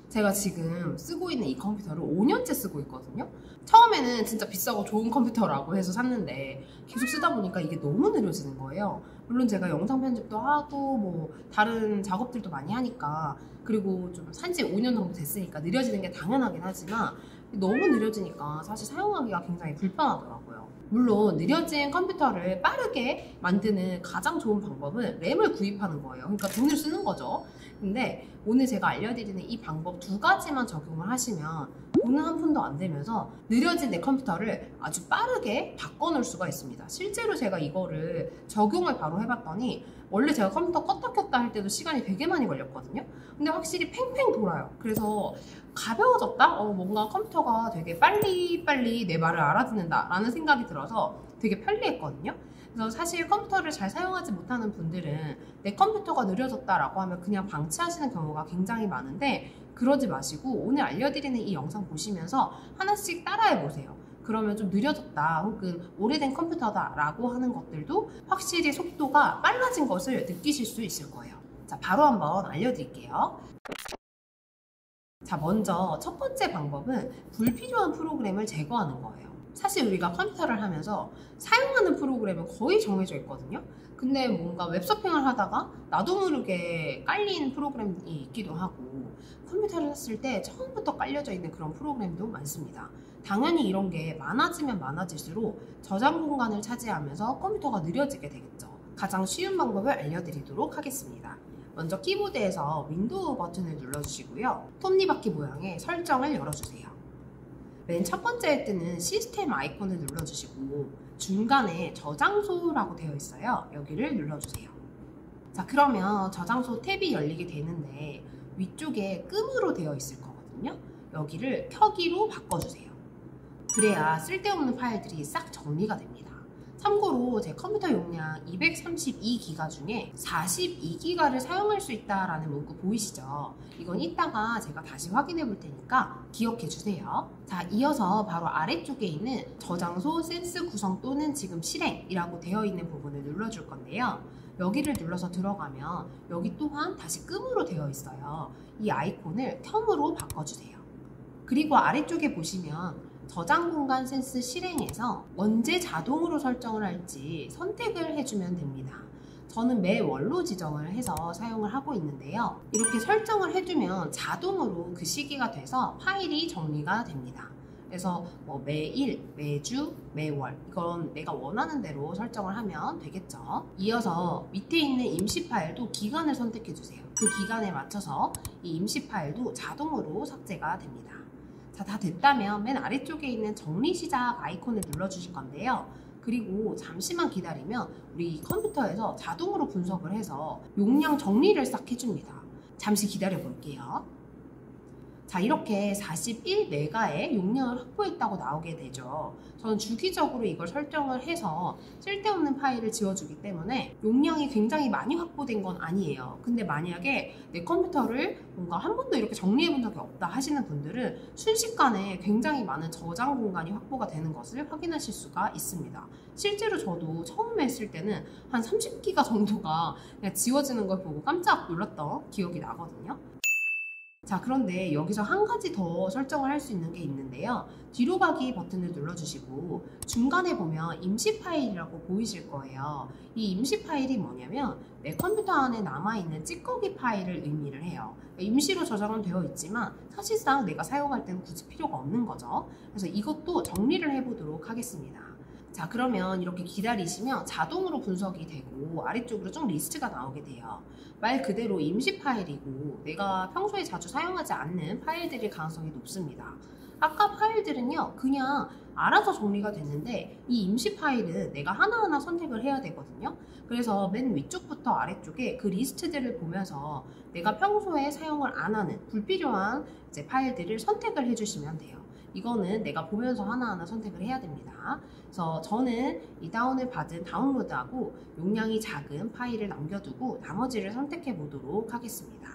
제가 지금 쓰고 있는 이 컴퓨터를 5년째 쓰고 있거든요. 처음에는 진짜 비싸고 좋은 컴퓨터라고 해서 샀는데 계속 쓰다 보니까 이게 너무 느려지는 거예요. 물론 제가 영상 편집도 하고 뭐 다른 작업들도 많이 하니까, 그리고 좀 산지 5년 정도 됐으니까 느려지는 게 당연하긴 하지만 너무 느려지니까 사실 사용하기가 굉장히 불편하더라고요. 물론 느려진 컴퓨터를 빠르게 만드는 가장 좋은 방법은 램을 구입하는 거예요. 그러니까 돈을 쓰는 거죠. 근데 오늘 제가 알려드리는 이 방법 두 가지만 적용을 하시면 돈은 한 푼도 안 들면서 느려진 내 컴퓨터를 아주 빠르게 바꿔놓을 수가 있습니다. 실제로 제가 이거를 적용을 바로 해봤더니 원래 제가 컴퓨터 껐다 켰다 할 때도 시간이 되게 많이 걸렸거든요. 근데 확실히 팽팽 돌아요. 그래서 가벼워졌다? 뭔가 컴퓨터가 되게 빨리 내 말을 알아듣는다 라는 생각이 들어서 되게 편리했거든요. 그래서 사실 컴퓨터를 잘 사용하지 못하는 분들은 내 컴퓨터가 느려졌다라고 하면 그냥 방치하시는 경우가 굉장히 많은데, 그러지 마시고 오늘 알려드리는 이 영상 보시면서 하나씩 따라해 보세요. 그러면 좀 느려졌다 혹은 오래된 컴퓨터다 라고 하는 것들도 확실히 속도가 빨라진 것을 느끼실 수 있을 거예요. 자, 바로 한번 알려드릴게요. 자, 먼저 첫 번째 방법은 불필요한 프로그램을 제거하는 거예요. 사실 우리가 컴퓨터를 하면서 사용하는 프로그램은 거의 정해져 있거든요. 근데 뭔가 웹서핑을 하다가 나도 모르게 깔린 프로그램이 있기도 하고, 컴퓨터를 샀을 때 처음부터 깔려져 있는 그런 프로그램도 많습니다. 당연히 이런 게 많아지면 많아질수록 저장 공간을 차지하면서 컴퓨터가 느려지게 되겠죠. 가장 쉬운 방법을 알려드리도록 하겠습니다. 먼저 키보드에서 윈도우 버튼을 눌러주시고요. 톱니바퀴 모양의 설정을 열어주세요. 맨 첫 번째에 뜨는 시스템 아이콘을 눌러주시고 중간에 저장소라고 되어 있어요. 여기를 눌러주세요. 자, 그러면 저장소 탭이 열리게 되는데 위쪽에 끔으로 되어 있을 거거든요. 여기를 켜기로 바꿔주세요. 그래야 쓸데없는 파일들이 싹 정리가 됩니다. 참고로 제 컴퓨터 용량 232기가 중에 42기가를 사용할 수 있다라는 문구 보이시죠? 이건 이따가 제가 다시 확인해 볼 테니까 기억해 주세요. 자, 이어서 바로 아래쪽에 있는 저장소 센스 구성 또는 지금 실행이라고 되어 있는 부분을 눌러줄 건데요. 여기를 눌러서 들어가면 여기 또한 다시 끔으로 되어 있어요. 이 아이콘을 텀으로 바꿔주세요. 그리고 아래쪽에 보시면 저장 공간 센스 실행에서 언제 자동으로 설정을 할지 선택을 해주면 됩니다. 저는 매월로 지정을 해서 사용을 하고 있는데요. 이렇게 설정을 해주면 자동으로 그 시기가 돼서 파일이 정리가 됩니다. 그래서 뭐 매일, 매주, 매월 이건 내가 원하는 대로 설정을 하면 되겠죠. 이어서 밑에 있는 임시 파일도 기간을 선택해 주세요. 그 기간에 맞춰서 이 임시 파일도 자동으로 삭제가 됩니다. 자, 다 됐다면 맨 아래쪽에 있는 정리 시작 아이콘을 눌러주실 건데요. 그리고 잠시만 기다리면 우리 컴퓨터에서 자동으로 분석을 해서 용량 정리를 싹 해줍니다. 잠시 기다려 볼게요. 자, 이렇게 41메가의 용량을 확보했다고 나오게 되죠. 저는 주기적으로 이걸 설정을 해서 쓸데없는 파일을 지워주기 때문에 용량이 굉장히 많이 확보된 건 아니에요. 근데 만약에 내 컴퓨터를 뭔가 한 번도 이렇게 정리해 본 적이 없다 하시는 분들은 순식간에 굉장히 많은 저장 공간이 확보가 되는 것을 확인하실 수가 있습니다. 실제로 저도 처음에 했을 때는 한 30기가 정도가 그냥 지워지는 걸 보고 깜짝 놀랐던 기억이 나거든요. 자, 그런데 여기서 한 가지 더 설정을 할 수 있는 게 있는데요. 뒤로 가기 버튼을 눌러주시고 중간에 보면 임시 파일이라고 보이실 거예요. 이 임시 파일이 뭐냐면 내 컴퓨터 안에 남아있는 찌꺼기 파일을 의미를 해요. 임시로 저장은 되어 있지만 사실상 내가 사용할 때는 굳이 필요가 없는 거죠. 그래서 이것도 정리를 해보도록 하겠습니다. 자, 그러면 이렇게 기다리시면 자동으로 분석이 되고 아래쪽으로 좀 리스트가 나오게 돼요. 말 그대로 임시 파일이고 내가 평소에 자주 사용하지 않는 파일들일 가능성이 높습니다. 아까 파일들은요 그냥 알아서 정리가 됐는데 이 임시 파일은 내가 하나하나 선택을 해야 되거든요. 그래서 맨 위쪽부터 아래쪽에 그 리스트들을 보면서 내가 평소에 사용을 안 하는 불필요한 이제 파일들을 선택을 해주시면 돼요. 이거는 내가 보면서 하나하나 선택을 해야 됩니다. 그래서 저는 이 다운을 받은 다운로드하고 용량이 작은 파일을 남겨두고 나머지를 선택해 보도록 하겠습니다.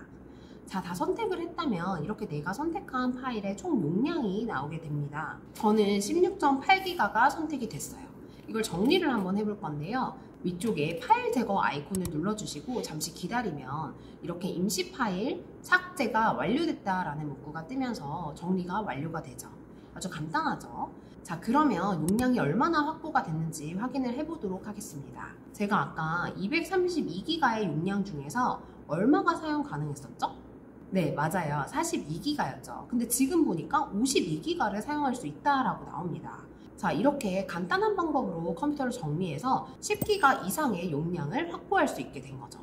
자, 다 선택을 했다면 이렇게 내가 선택한 파일의 총 용량이 나오게 됩니다. 저는 16.8기가가 선택이 됐어요. 이걸 정리를 한번 해볼 건데요. 위쪽에 파일 제거 아이콘을 눌러주시고 잠시 기다리면 이렇게 임시 파일 삭제가 완료됐다라는 문구가 뜨면서 정리가 완료가 되죠. 아주 간단하죠. 자, 그러면 용량이 얼마나 확보가 됐는지 확인을 해보도록 하겠습니다. 제가 아까 232기가의 용량 중에서 얼마가 사용 가능했었죠? 네, 맞아요. 42기가였죠. 근데 지금 보니까 52기가를 사용할 수 있다라고 나옵니다. 자, 이렇게 간단한 방법으로 컴퓨터를 정리해서 10기가 이상의 용량을 확보할 수 있게 된 거죠.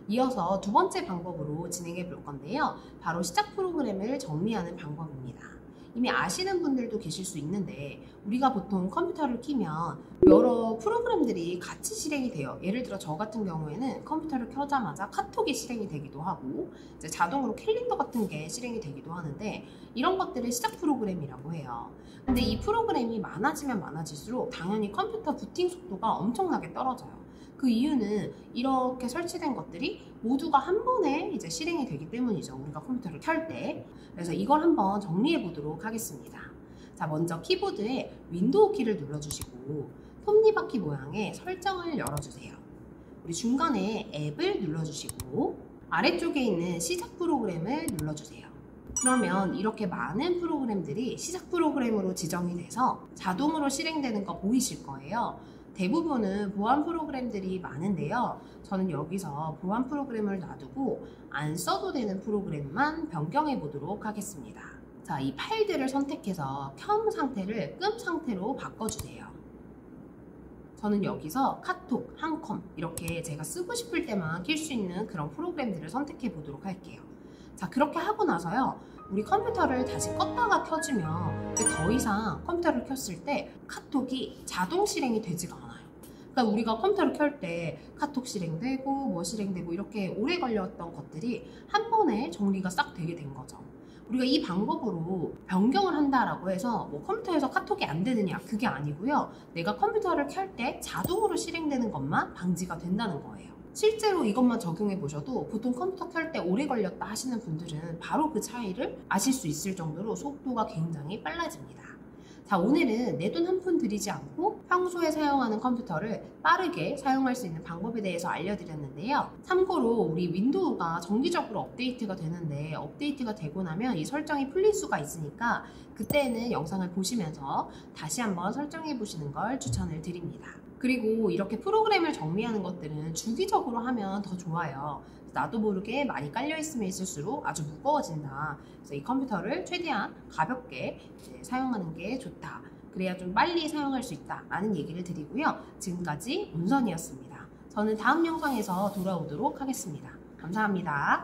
이어서 두 번째 방법으로 진행해 볼 건데요. 바로 시작 프로그램을 정리하는 방법입니다. 이미 아시는 분들도 계실 수 있는데 우리가 보통 컴퓨터를 켜면 여러 프로그램들이 같이 실행이 돼요. 예를 들어 저 같은 경우에는 컴퓨터를 켜자마자 카톡이 실행이 되기도 하고 이제 자동으로 캘린더 같은 게 실행이 되기도 하는데 이런 것들을 시작 프로그램이라고 해요. 근데 이 프로그램이 많아지면 많아질수록 당연히 컴퓨터 부팅 속도가 엄청나게 떨어져요. 그 이유는 이렇게 설치된 것들이 모두가 한 번에 이제 실행이 되기 때문이죠. 우리가 컴퓨터를 켤 때. 그래서 이걸 한번 정리해 보도록 하겠습니다. 자, 먼저 키보드에 윈도우 키를 눌러주시고 톱니바퀴 모양의 설정을 열어주세요. 우리 중간에 앱을 눌러주시고 아래쪽에 있는 시작 프로그램을 눌러주세요. 그러면 이렇게 많은 프로그램들이 시작 프로그램으로 지정이 돼서 자동으로 실행되는 거 보이실 거예요. 대부분은 보안 프로그램들이 많은데요. 저는 여기서 보안 프로그램을 놔두고 안 써도 되는 프로그램만 변경해 보도록 하겠습니다. 자, 이 파일들을 선택해서 켬 상태를 끔 상태로 바꿔주세요. 저는 여기서 카톡, 한컴 이렇게 제가 쓰고 싶을 때만 킬 수 있는 그런 프로그램들을 선택해 보도록 할게요. 자, 그렇게 하고 나서요. 우리 컴퓨터를 다시 껐다가 켜주면 더 이상 컴퓨터를 켰을 때 카톡이 자동 실행이 되지가 않아요. 그러니까 우리가 컴퓨터를 켤 때 카톡 실행되고 뭐 실행되고 이렇게 오래 걸렸던 것들이 한 번에 정리가 싹 되게 된 거죠. 우리가 이 방법으로 변경을 한다라고 해서 뭐 컴퓨터에서 카톡이 안 되느냐, 그게 아니고요. 내가 컴퓨터를 켤 때 자동으로 실행되는 것만 방지가 된다는 거예요. 실제로 이것만 적용해 보셔도 보통 컴퓨터 켤 때 오래 걸렸다 하시는 분들은 바로 그 차이를 아실 수 있을 정도로 속도가 굉장히 빨라집니다. 자, 오늘은 내 돈 한 푼 들이지 않고 평소에 사용하는 컴퓨터를 빠르게 사용할 수 있는 방법에 대해서 알려드렸는데요. 참고로 우리 윈도우가 정기적으로 업데이트가 되는데 업데이트가 되고 나면 이 설정이 풀릴 수가 있으니까 그때는 영상을 보시면서 다시 한번 설정해 보시는 걸 추천을 드립니다. 그리고 이렇게 프로그램을 정리하는 것들은 주기적으로 하면 더 좋아요. 나도 모르게 많이 깔려 있으면 있을수록 아주 무거워진다. 그래서 이 컴퓨터를 최대한 가볍게 사용하는 게 좋다. 그래야 좀 빨리 사용할 수 있다 라는 얘기를 드리고요. 지금까지 운선이었습니다. 저는 다음 영상에서 돌아오도록 하겠습니다. 감사합니다.